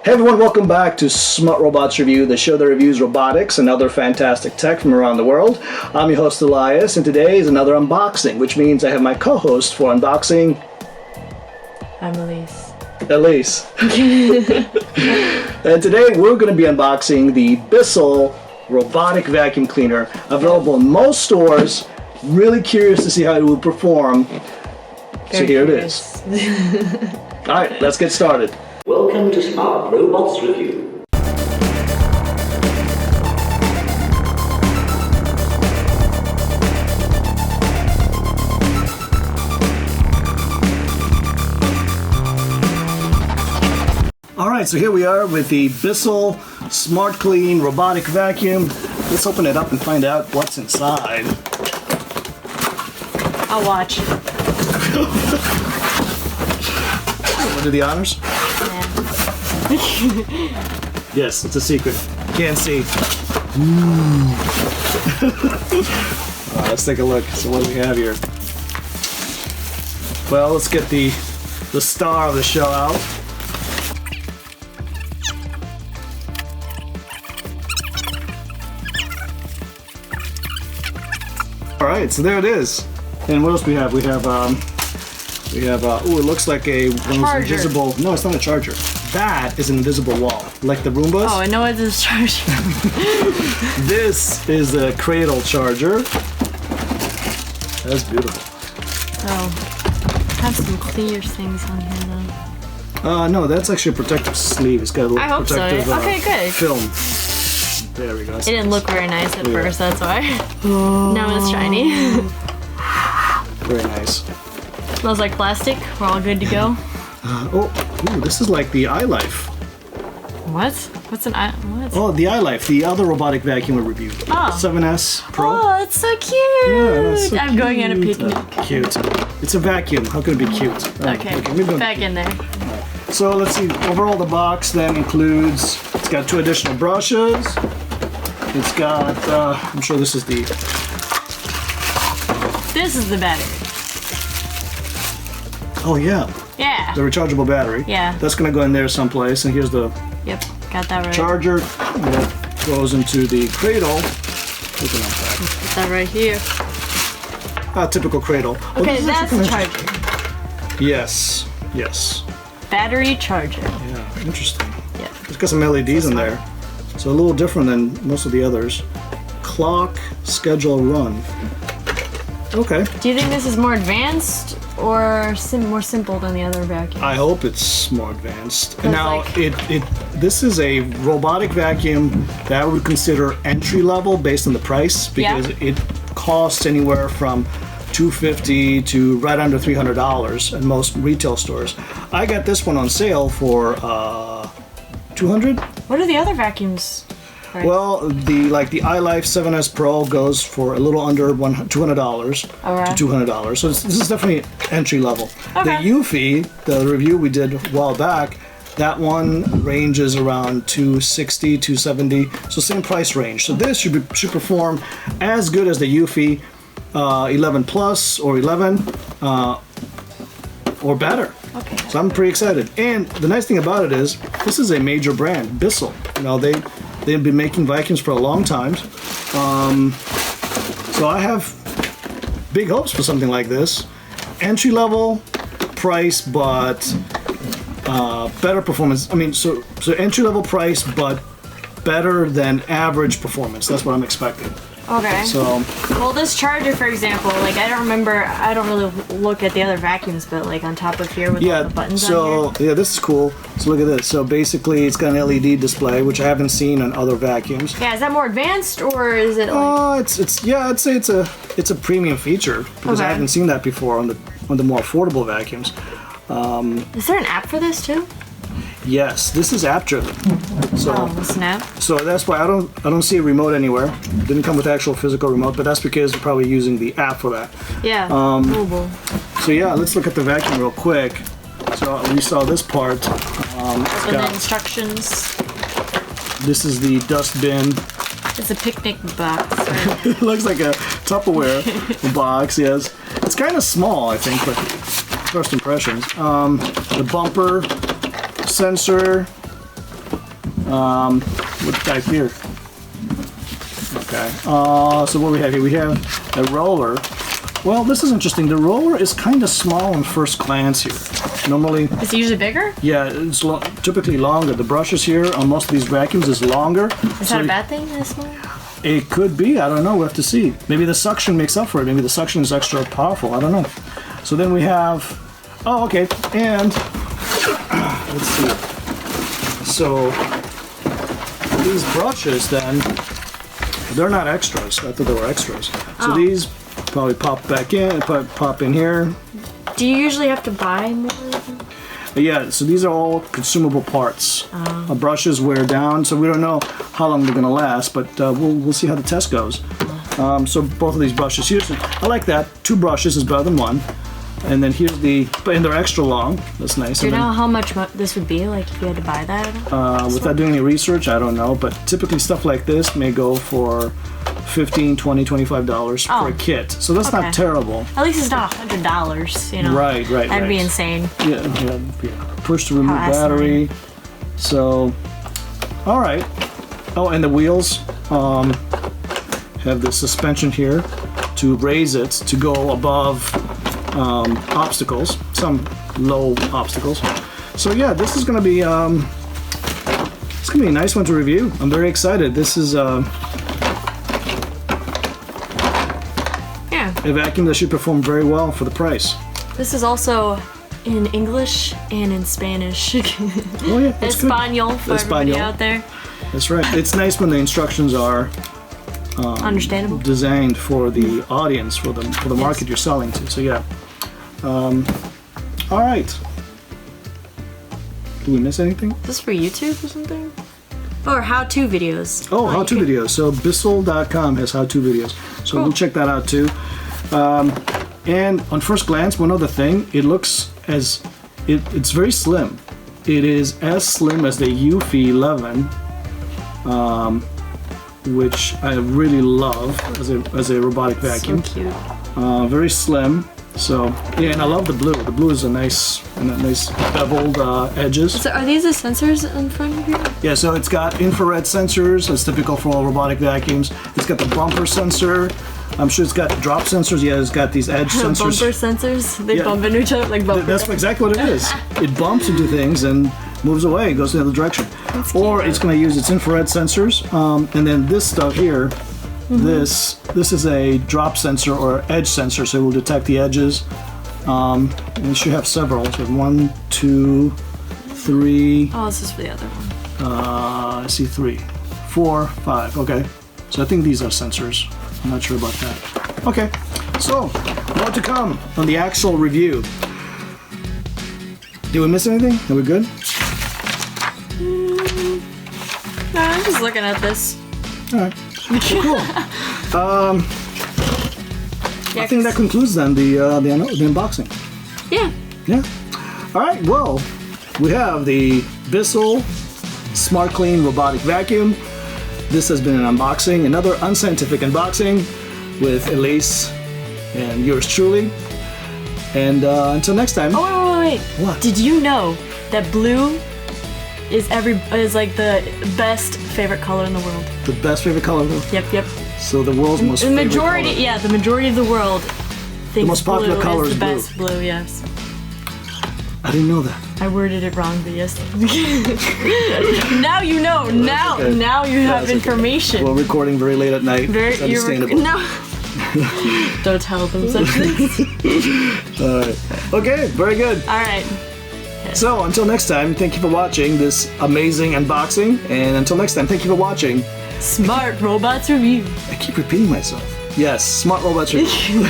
Hey everyone, welcome back to Smart Robots Review, the show that reviews robotics and other fantastic tech from around the world. I'm your host Elias, and today is another unboxing, which means I have my co-host for unboxing. I'm Elise. Elise. And today we're going to be unboxing the Bissell robotic vacuum cleaner, available in most stores. Really curious to see how it will perform. So here it is. Alright, let's get started. Welcome to Smart Robots Review. Alright, so here we are with the Bissell SmartClean robotic vacuum. Let's open it up and find out what's inside. I'll watch. Want to do the honors? Yes, it's a secret. Can't see. Let's take a look. So what do we have here? Well, let's get the star of the show out. All right, so there it is. And what else we have? We have oh, it looks like one of those invisible. No, it's not a charger. That is an invisible wall, like the Roombas. Oh, I know what this charger. This is a Cradle charger. That's beautiful. Oh, have some clear things on here though. No, that's actually a protective sleeve. It's got a little I hope protective so. Okay, good. film. There we go. It didn't look very nice at first, that's why. Now it's shiny. Very nice. Smells like plastic. We're all good to go. Ooh, this is like the iLife. What? What's an I? What? Oh, the iLife, the other robotic vacuum we reviewed. Oh. 7S Pro. Oh, it's so cute. Yeah, that's so I'm going on a picnic. Cute. It's a vacuum. How could it be cute? Okay, back in there. So let's see. Overall, the box then includes. It's got 2 additional brushes. It's got. I'm sure this is the. This is the battery. Oh yeah. Yeah. The rechargeable battery. Yeah. That's gonna go in there someplace, and here's the Yep, got that right. charger that goes into the Cradle. We can unpack. Put that right here. Typical Cradle. Okay, that's the charger. Yes. Yes. Battery charger. Yeah. Interesting. Yeah. It's got some LEDs in there, so a little different than most of the others. Clock, schedule, run. Okay. Do you think this is more advanced or more simple than the other vacuum? I hope it's more advanced. Now, like- this is a robotic vacuum that I would consider entry level based on the price, because it costs anywhere from $250 to right under $300 in most retail stores. I got this one on sale for $200. What are the other vacuums? Right. Well, the iLife 7S Pro goes for a little under $200 Alright. to $200. So this is definitely entry level. Okay. The Eufy, the review we did a while back, that one ranges around $260, $270. So same price range. So this should perform as good as the Eufy 11 Plus or 11 or better. Okay. So I'm pretty excited. And the nice thing about it is this is a major brand, Bissell. You know, they've been making vacuums for a long time. So I have big hopes for something like this. Entry level price, but better performance. I mean, so entry level price, but better than average performance. That's what I'm expecting. Okay. So, well, this charger, for example, like I don't really look at the other vacuums, but like on top of here with all the buttons on here. Yeah, this is cool. So look at this. So basically, it's got an LED display, which I haven't seen on other vacuums. Yeah, is that more advanced or is it like? I'd say it's a premium feature, because I haven't seen that before on the more affordable vacuums. Is there an app for this too? Yes, this is app driven. So snap. So that's why I don't see a remote anywhere. Didn't come with actual physical remote, but that's because you're probably using the app for that. Yeah. Mobile. So yeah, let's look at the vacuum real quick. So we saw this part. Open the instructions. This is the dust bin. It's a picnic box. Right? It looks like a Tupperware box, yes. It's kind of small, I think, but first impressions. The bumper, sensor, What type here? Okay. So what we have here? We have a roller. Well, this is interesting. The roller is kind of small on first glance here. Normally, Is it usually bigger? yeah, it's typically longer. The brushes here on most of these vacuums is longer. Is that a bad thing? This one? It could be. I don't know. We have to see. Maybe the suction makes up for it. Maybe the suction is extra powerful. I don't know. So then we have. Oh, okay. And let's see. So these brushes then, they're not extras. I thought they were extras. So these probably pop back in, pop in here. Do you usually have to buy more? Yeah, so these are all consumable parts. Brushes wear down, so we don't know how long they're gonna last, but we'll see how the test goes. So both of these brushes here, so I like that. 2 brushes is better than 1. And then here's and they're extra long. That's nice. Do you know how much this would be, like, if you had to buy that? Without doing any research, I don't know, but typically stuff like this may go for $15, $20, $25 for a kit. So that's not terrible. At least it's not $100, you know? Right. That'd be insane. Yeah. Push to remove battery. So, all right. Oh, and the wheels have the suspension here to raise it to go above obstacles, some low obstacles. So yeah, this is gonna be it's gonna be a nice one to review. I'm very excited. This is a vacuum that should perform very well for the price. This is also in English and in Spanish. Oh yeah, that's Espanol for everybody out there. That's right. It's nice when the instructions are understandable, designed for the audience, for the market you're selling to. So yeah. All right. Did we miss anything? Is this for YouTube or something? Or how-to videos. Oh, how-to videos. So Bissell.com has how-to videos. So we'll check that out too. And on first glance, one other thing, it looks it's very slim. It is as slim as the Eufy 11, which I really love as a robotic vacuum. So cute. Very slim. So yeah, and I love the blue. The blue is a nice beveled edges. So are these the sensors in front of you? Yeah, so it's got infrared sensors. That's typical for all robotic vacuums. It's got the bumper sensor. I'm sure it's got drop sensors. Yeah, it's got these edge sensors. Bumper sensors? They bump into each other like bumpers. That's exactly what it is. It bumps into things and moves away. It goes in the other direction. Or it's going to use its infrared sensors. And then this stuff here, this is a drop sensor or edge sensor, so it will detect the edges. And it should have several. So 1, 2, 3. Oh, this is for the other one. I see 3, 4, 5. Okay. So I think these are sensors. I'm not sure about that. Okay. So, more to come on the actual review. Did we miss anything? Are we good? No, I'm just looking at this. All right. Cool. I think that concludes then the unboxing. Yeah. Yeah. All right. Well, we have the Bissell SmartClean robotic vacuum. This has been an unboxing, another unscientific unboxing with Elise and yours truly. And until next time. Oh wait. What? Did you know that blue is like the best favorite color in the world? The best favorite color. Yep. So the world's most favorite color. Yeah, the majority of the world thinks most popular blue color is is the blue. best blue. Yes. I didn't know that. I worded it wrong, but yes. Now you know. Now you have information. We're recording very late at night. It's understandable. No. Don't tell them such things. All right. Okay. Very good. All right. So until next time, thank you for watching this amazing unboxing. And until next time, thank you for watching Smart Robots Review. I keep repeating myself. Yes, Smart Robots Review.